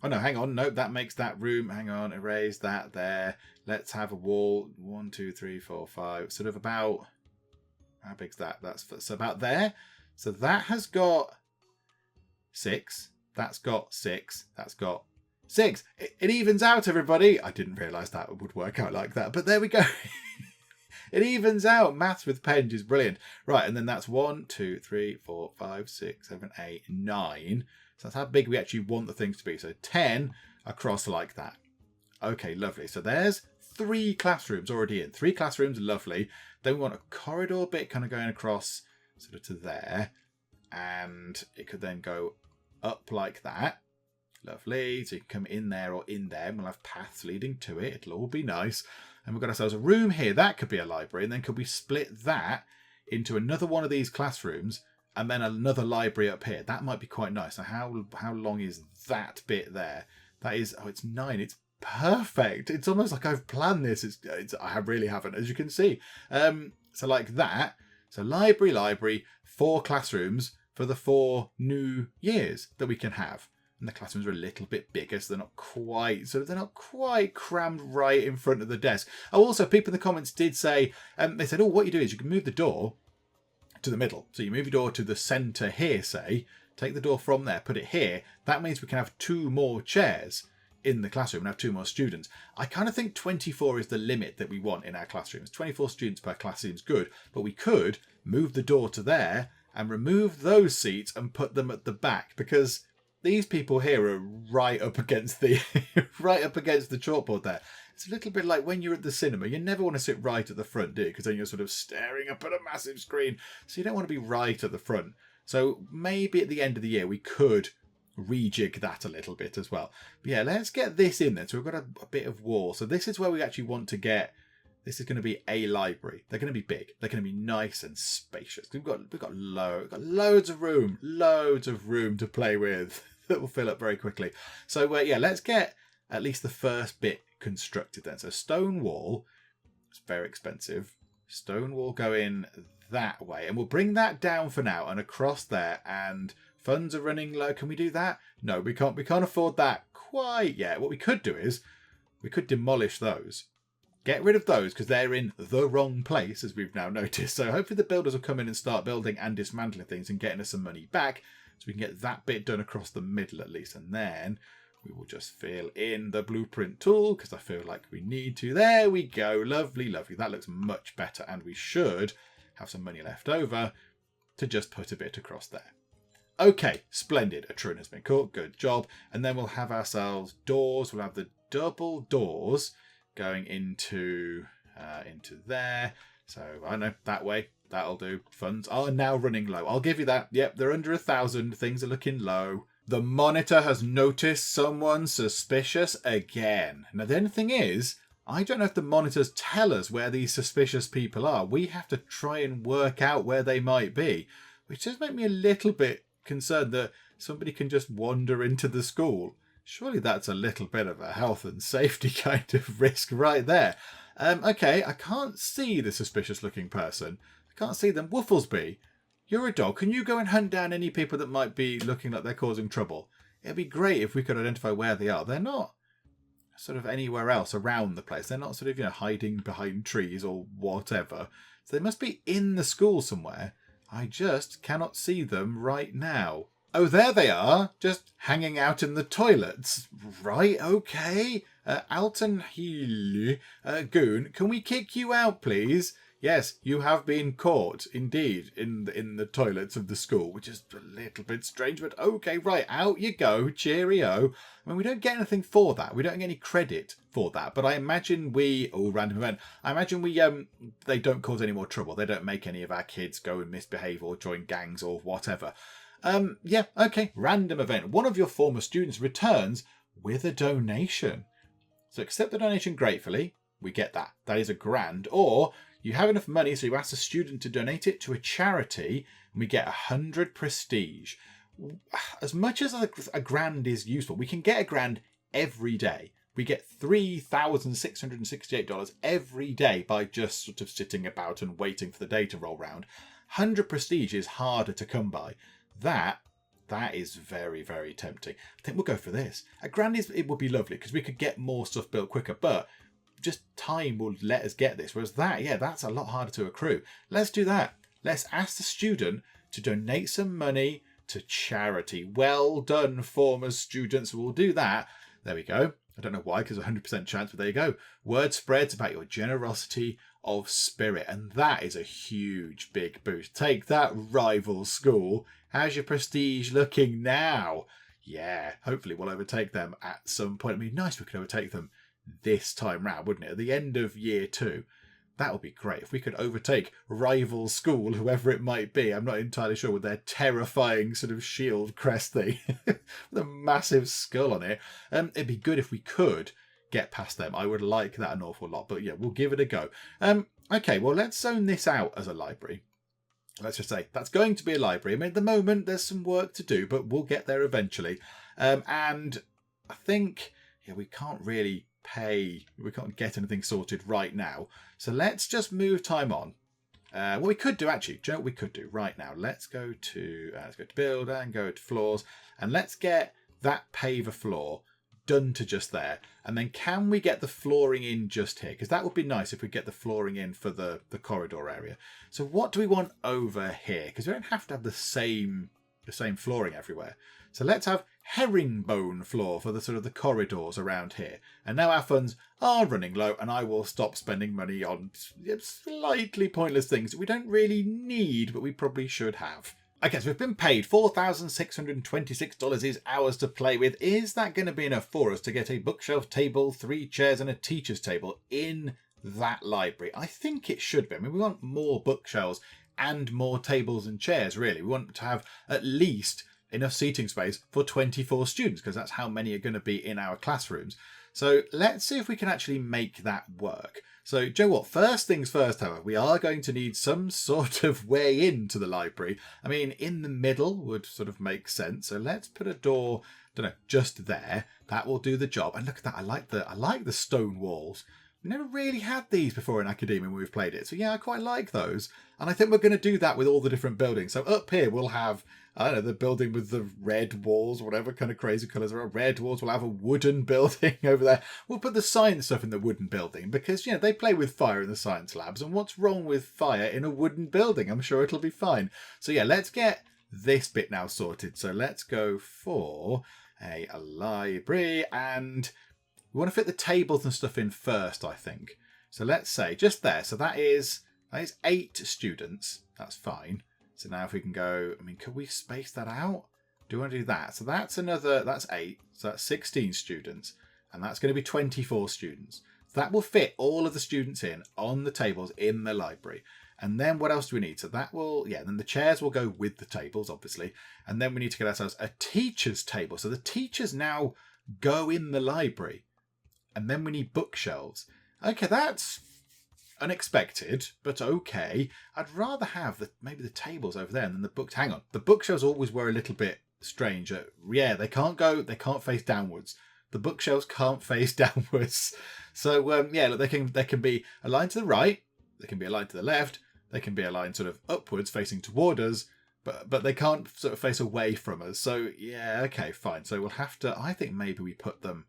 Oh no, hang on. Nope, that makes that room. Hang on, erase that there. Let's have a wall. 1, 2, 3, 4, 5. Sort of about, how big's that? That's about there. So that has got 6. That's got 6. That's got 6. It evens out, everybody. I didn't realise that would work out like that, but there we go. It evens out. Maths with pens is brilliant. Right, and then that's 1, 2, 3, 4, 5, 6, 7, 8, 9. So that's how big we actually want the things to be. So 10 across like that. Okay, lovely. So there's 3 classrooms already in. 3 classrooms, lovely. Then we want a corridor bit kind of going across sort of to there. And it could then go up like that. Lovely. So you can come in there or in there. And we'll have paths leading to it. It'll all be nice. And we've got ourselves a room here. That could be a library. And then could we split that into another one of these classrooms and then another library up here? That might be quite nice. Now, how long is that bit there? That is, oh, it's 9. It's perfect. It's almost like I've planned this. I really haven't, as you can see. So like that. So library, 4 classrooms for the 4 new years that we can have. And the classrooms are a little bit bigger, so they're not quite crammed right in front of the desk. Oh, also, people in the comments did say, they said, oh, what you do is you can move the door to the middle. So you move your door to the centre here, say, take the door from there, put it here. That means we can have 2 more chairs in the classroom and have 2 more students. I kind of think 24 is the limit that we want in our classrooms. 24 students per class seems good, but we could move the door to there and remove those seats and put them at the back, because these people here are right up against the chalkboard there. It's a little bit like when you're at the cinema. You never want to sit right at the front, do you? Because then you're sort of staring up at a massive screen. So you don't want to be right at the front. So maybe at the end of the year we could rejig that a little bit as well. But yeah, let's get this in then. So we've got a bit of wall. So this is where we actually want to get. This is going to be a library. They're going to be big. They're going to be nice and spacious. We've got loads of room to play with. That will fill up very quickly. So yeah, let's get at least the first bit constructed then. So stone wall, it's very expensive. Stone wall going that way, and we'll bring that down for now and across there. And funds are running low. Can we do that? No, we can't. We can't afford that quite yet. What we could do is we could demolish those. Get rid of those because they're in the wrong place, as we've now noticed. So hopefully the builders will come in and start building and dismantling things and getting us some money back. So we can get that bit done across the middle at least. And then we will just fill in the blueprint tool because I feel like we need to. There we go. Lovely, lovely. That looks much better. And we should have some money left over to just put a bit across there. Okay, splendid. A truant has been caught. Good job. And then we'll have ourselves doors. We'll have the double doors going into there. So I know that way. That'll do. Funds are now running low. I'll give you that. Yep, they're under 1,000. Things are looking low. The monitor has noticed someone suspicious again. Now, the only thing is, I don't know if the monitors tell us where these suspicious people are. We have to try and work out where they might be, which does make me a little bit concerned that somebody can just wander into the school. Surely that's a little bit of a health and safety kind of risk right there. Okay, I can't see the suspicious looking person. Can't see them. Wooflesby, you're a dog. Can you go and hunt down any people that might be looking like they're causing trouble? It'd be great if we could identify where they are. They're not sort of anywhere else around the place. They're not sort of, hiding behind trees or whatever. So they must be in the school somewhere. I just cannot see them right now. Oh, there they are. Just hanging out in the toilets. Right, okay. Alton Healy, Goon, can we kick you out, please? Yes, you have been caught, indeed, in the toilets of the school, which is a little bit strange, but okay, right, out you go, cheerio. I mean, we don't get anything for that. We don't get any credit for that, but I imagine random event, I imagine they don't cause any more trouble. They don't make any of our kids go and misbehave or join gangs or whatever. Yeah, okay, random event. One of your former students returns with a donation. So accept the donation gratefully. We get that. That is £1,000. Or you have enough money, so you ask the student to donate it to a charity, and we get 100 prestige. As much as £1,000 is useful, we can get £1,000 every day. We get $3,668 every day by just sort of sitting about and waiting for the day to roll round. 100 prestige is harder to come by. That is very, very tempting. I think we'll go for this. £1,000 it would be lovely because we could get more stuff built quicker, but just time will let us get this. Whereas that's a lot harder to accrue. Let's do that. Let's ask the student to donate some money to charity. Well done, former students. We'll do that. There we go. I don't know why, because 100% chance, but there you go. Word spreads about your generosity of spirit, and that is a huge, big boost. Take that, rival school. How's your prestige looking now? Yeah, hopefully we'll overtake them at some point. It'd be nice if we could overtake them this time round, wouldn't it? At the end of year 2. That would be great if we could overtake rival school, whoever it might be. I'm not entirely sure, with their terrifying sort of shield crest thing with a massive skull on it. It'd be good if we could get past them. I would like that an awful lot, but yeah, we'll give it a go. Okay, well, let's zone this out as a library. Let's just say that's going to be a library. I mean, at the moment, there's some work to do, but we'll get there eventually. And I think, yeah, we can't really we can't get anything sorted right now. So let's just move time on. What we could do, actually, do you know what we could do right now? Let's go to build and go to floors, and let's get that paver floor done to just there. And then can we get the flooring in just here? Because that would be nice if we get the flooring in for the corridor area. So what do we want over here? Because we don't have to have the same flooring everywhere. So let's have herringbone floor for the sort of the corridors around here. And now our funds are running low, and I will stop spending money on slightly pointless things that we don't really need, but we probably should have. Okay, so we've been paid $4,626 is ours to play with. Is that going to be enough for us to get a bookshelf table, 3 chairs and a teacher's table in that library? I think it should be. I mean, we want more bookshelves and more tables and chairs, really. We want to have at least enough seating space for 24 students, because that's how many are going to be in our classrooms. So let's see if we can actually make that work. So, Joe, what? First things first, however, we are going to need some sort of way into the library. I mean, in the middle would sort of make sense. So let's put a door, just there. That will do the job. And look at that. I like the stone walls. We never really had these before in Academia when we've played it. So yeah, I quite like those. And I think we're going to do that with all the different buildings. So up here we'll have, I don't know, the building with the red walls, whatever kind of crazy colours there are. Red walls. We'll have a wooden building over there. We'll put the science stuff in the wooden building because, they play with fire in the science labs. And what's wrong with fire in a wooden building? I'm sure it'll be fine. So yeah, let's get this bit now sorted. So let's go for a library, and we want to fit the tables and stuff in first, I think. So let's say just there. So that is 8 students. That's fine. So now if we can go, I mean, could we space that out? Do we want to do that? So that's 8. So that's 16 students. And that's going to be 24 students. So that will fit all of the students in on the tables in the library. And then what else do we need? So that will, then the chairs will go with the tables, obviously. And then we need to get ourselves a teacher's table. So the teachers now go in the library. And then we need bookshelves. Okay, that's unexpected, but okay. I'd rather have maybe the tables over there and then the books. Hang on, the bookshelves always were a little bit strange. They can't face downwards. The bookshelves can't face downwards. So look, they can be aligned to the right, they can be aligned to the left, they can be aligned sort of upwards facing toward us, but they can't sort of face away from us. So yeah, okay, fine. So we'll have to, I think maybe we put them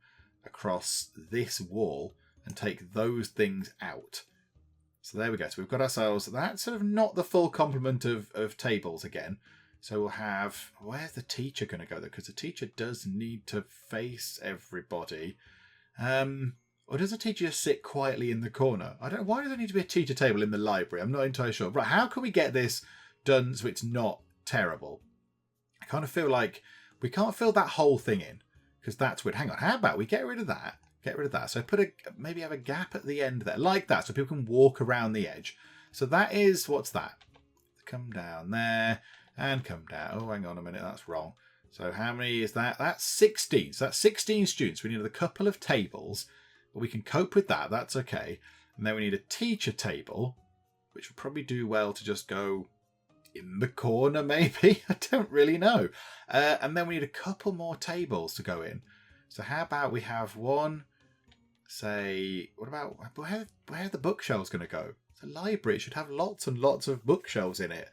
across this wall and take those things out. So there we go. So we've got ourselves, that's sort of not the full complement of tables again. So we'll have, where's the teacher going to go though? Because the teacher does need to face everybody. Or does the teacher just sit quietly in the corner? I don't know. Why does there need to be a teacher table in the library? I'm not entirely sure. Right, how can we get this done so it's not terrible? I kind of feel like we can't fill that whole thing in. Because that's weird. Hang on, how about we get rid of that? Get rid of that. So maybe have a gap at the end there, like that, so people can walk around the edge. So that is, what's that? Come down there and come down. Oh, hang on a minute, that's wrong. So how many is that? That's 16. So that's 16 students. We need a couple of tables, but we can cope with that. That's okay. And then we need a teacher table, which will probably do well to just go in the corner, maybe. I don't really know. And then we need a couple more tables to go in. So how about we have one, say, what about, where are the bookshelves going to go? It's a library. It should have lots and lots of bookshelves in it.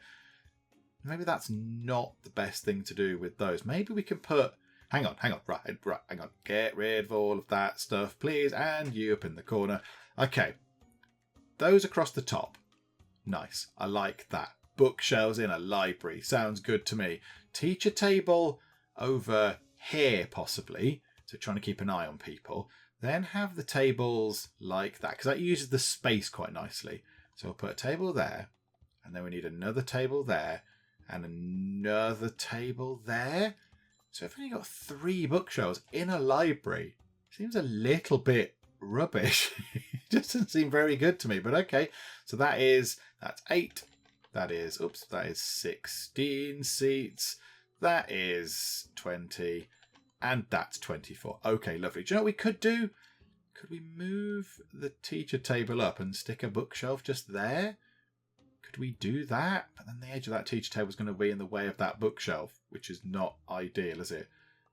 Maybe that's not the best thing to do with those. Maybe we can put, hang on, right, hang on. Get rid of all of that stuff, please. And you up in the corner. Okay. Those across the top. Nice. I like that. Bookshelves in a library. Sounds good to me. teacher table over here, possibly. So trying to keep an eye on people. Then have the tables like that, because that uses the space quite nicely. So we'll put a table there, and then we need another table there, and another table there. So if we've only got 3 bookshelves in a library, seems a little bit rubbish. It doesn't seem very good to me, but okay. So that's 8. That is 16 seats. That is 20. And that's 24. Okay, lovely. Do you know what we could do? Could we move the teacher table up and stick a bookshelf just there? Could we do that? But then the edge of that teacher table is going to be in the way of that bookshelf, which is not ideal, is it?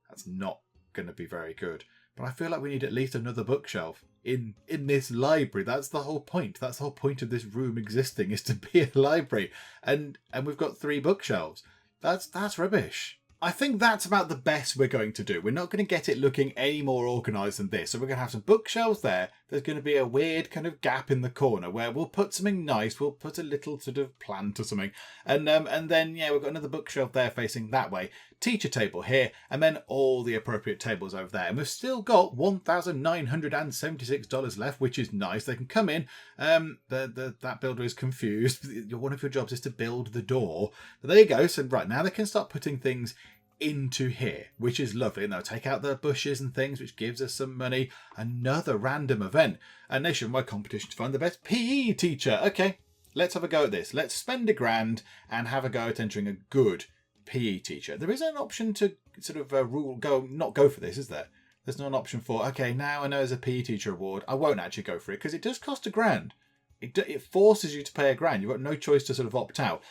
That's not going to be very good. But I feel like we need at least another bookshelf in this library. That's the whole point. That's the whole point of this room existing, is to be a library. And we've got 3 bookshelves. That's rubbish. I think that's about the best we're going to do. We're not going to get it looking any more organised than this. So we're going to have some bookshelves there. There's going to be a weird kind of gap in the corner where we'll put something nice. We'll put a little sort of plant or something. And then, yeah, we've got another bookshelf there facing that way. Teacher table here. And then all the appropriate tables over there. And we've still got $1,976 left, which is nice. They can come in. That builder is confused. One of your jobs is to build the door. But there you go. So right now they can start putting things into here, which is lovely, and they'll take out the bushes and things, which gives us some money. Another random event, a nationwide competition to find the best PE teacher. Okay, let's have a go at this. Let's spend $1,000 and have a go at entering a good PE teacher. There is an option to sort of not go for this, is there? There's not an option for, okay, now I know there's a PE teacher award, I won't actually go for it because it does cost $1,000. It forces you to pay $1,000. You've got no choice to sort of opt out.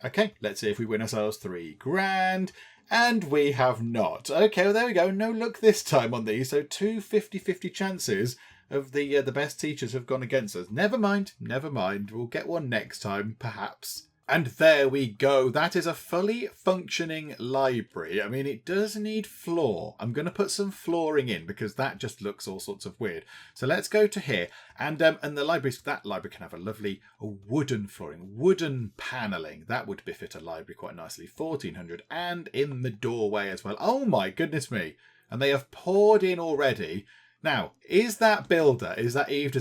Okay, let's see if we win ourselves $3,000. And we have not. Okay, well, there we go. No luck this time on these. So 2 50-50 chances of the best teachers have gone against us. Never mind. We'll get one next time, perhaps. And there we go. That is a fully functioning library. I mean, it does need floor. I'm going to put some flooring in because that just looks all sorts of weird. So let's go to here. And the library can have a lovely wooden flooring, wooden panelling. That would befit a library quite nicely. 1,400. And in the doorway as well. Oh my goodness me. And they have poured in already. Now, is that builder? Is that Eve?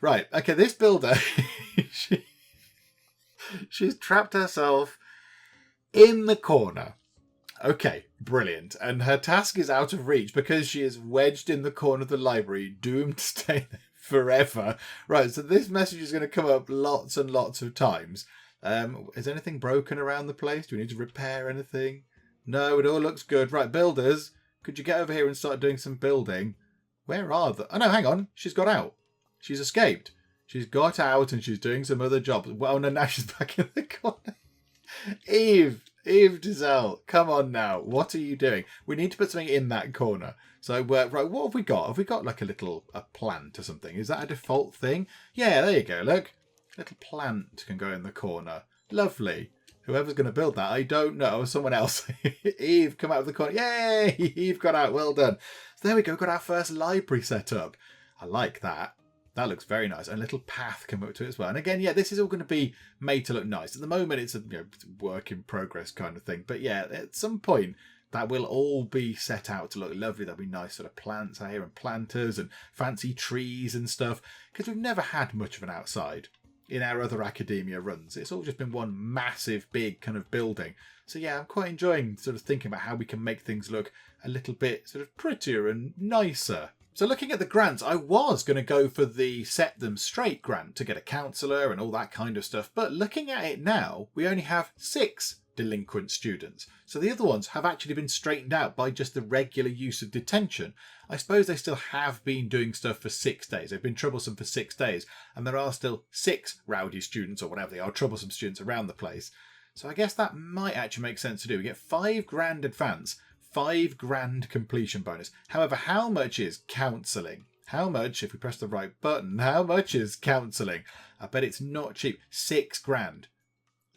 Right. Okay, this builder... She's trapped herself in the corner. Okay, brilliant. And her task is out of reach because she is wedged in the corner of the library, doomed to stay there forever. Right, so this message is going to come up lots and lots of times. Is anything broken around the place? Do we need to repair anything? No, it all looks good. Right, builders, could you get over here and start doing some building? Where are they? Oh, no, hang on. She's got out. She's escaped. She's got out and she's doing some other jobs. Well, no, now she's back in the corner. Eve Giselle, come on now. What are you doing? We need to put something in that corner. So, right, what have we got? Have we got like a plant or something? Is that a default thing? Yeah, there you go. Look, a little plant can go in the corner. Lovely. Whoever's going to build that, I don't know. Someone else. Eve, come out of the corner. Yay! Eve got out. Well done. So there we go. Got our first library set up. I like that. That looks very nice. And a little path come up to it as well. And again, yeah, this is all going to be made to look nice. At the moment, it's a work in progress kind of thing. But yeah, at some point, that will all be set out to look lovely. There'll be nice sort of plants out here and planters and fancy trees and stuff. Because we've never had much of an outside in our other academia runs. It's all just been one massive, big kind of building. So yeah, I'm quite enjoying sort of thinking about how we can make things look a little bit sort of prettier and nicer. So looking at the grants, I was going to go for the Set Them Straight grant to get a counsellor and all that kind of stuff. But looking at it now, we only have 6 delinquent students. So the other ones have actually been straightened out by just the regular use of detention. I suppose they still have been doing stuff for 6 days. They've been troublesome for 6 days. And there are still 6 rowdy students or whatever they are, troublesome students around the place. So I guess that might actually make sense to do. We get $5,000 advance. $5,000 completion bonus. However, how much is counselling? How much, if we press the right button, how much is counselling? I bet it's not cheap. $6,000.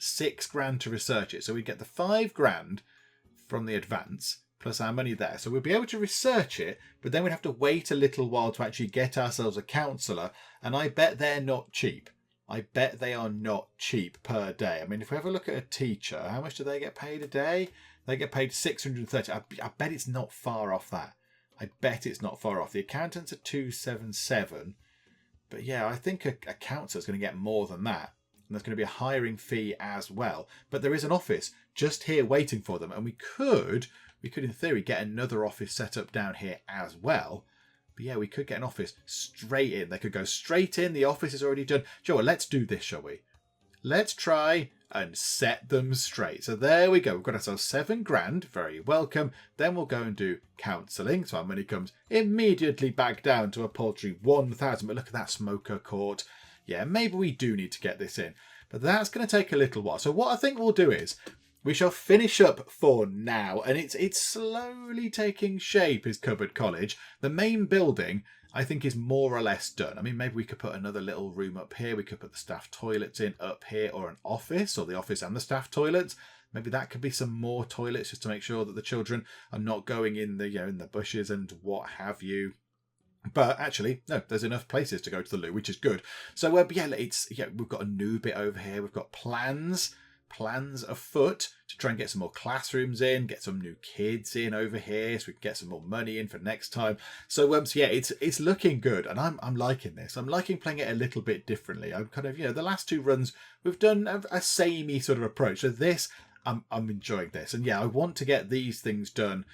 $6,000 to research it. So we get the $5,000 from the advance plus our money there. So we'll be able to research it, but then we'd have to wait a little while to actually get ourselves a counsellor. And I bet they're not cheap. I bet they are not cheap per day. I mean, if we have a look at a teacher, how much do they get paid a day? They get paid 630. I bet it's not far off that. I bet it's not far off. The accountants are 277. But yeah, I think a counsellor is going to get more than that. And there's going to be a hiring fee as well. But there is an office just here waiting for them. And we could in theory get another office set up down here as well. But yeah, we could get an office straight in. They could go straight in. The office is already done. Joe, let's do this, shall we? Let's try and set them straight. So there we go. We've got ourselves £7,000. Very welcome. Then we'll go and do counselling. So our money comes immediately back down to a paltry 1,000. But look at that smoker court. Yeah, maybe we do need to get this in. But that's going to take a little while. So what I think we'll do is we shall finish up for now. And it's slowly taking shape, is Cupboard College. The main building, I think, is more or less done. I mean, maybe we could put another little room up here. We could put the staff toilets in up here, or an office, or the office and the staff toilets. Maybe that could be some more toilets just to make sure that the children are not going in the, in the bushes and what have you. But actually, no, there's enough places to go to the loo, which is good. So, we've got a new bit over here. We've got plans afoot to try and get some more classrooms in, get some new kids in over here, so we can get some more money in for next time. So yeah, it's looking good, and I'm liking this. I'm liking playing it a little bit differently. I'm kind of, the last two runs we've done a samey sort of approach. So this, I'm enjoying this, and yeah, I want to get these things done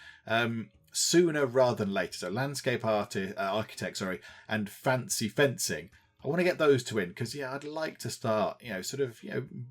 sooner rather than later. So landscape architect, and fancy fencing. I want to get those two in because, yeah, I'd like to start,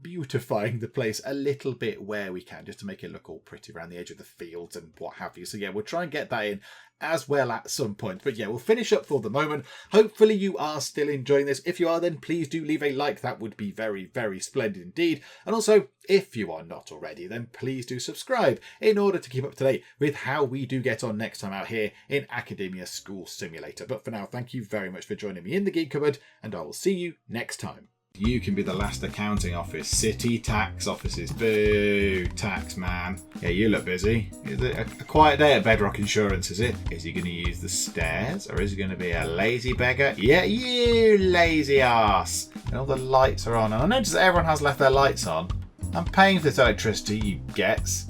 beautifying the place a little bit where we can, just to make it look all pretty around the edge of the fields and what have you. So, yeah, we'll try and get that in as well at some point. But, yeah, we'll finish up for the moment. Hopefully you are still enjoying this. If you are, then please do leave a like. That would be very, very splendid indeed. And also, if you are not already, then please do subscribe in order to keep up to date with how we do get on next time out here in Academia School Simulator. But for now, thank you very much for joining me in the Geek Cupboard, and I will see you next time. You can be the last accounting office. City tax offices. Boo, tax man. Yeah, you look busy. Is it a quiet day at Bedrock Insurance, is it? Is he going to use the stairs, or is he going to be a lazy beggar? Yeah, you lazy ass. And all the lights are on. And I noticed that everyone has left their lights on. I'm paying for this electricity, you gets.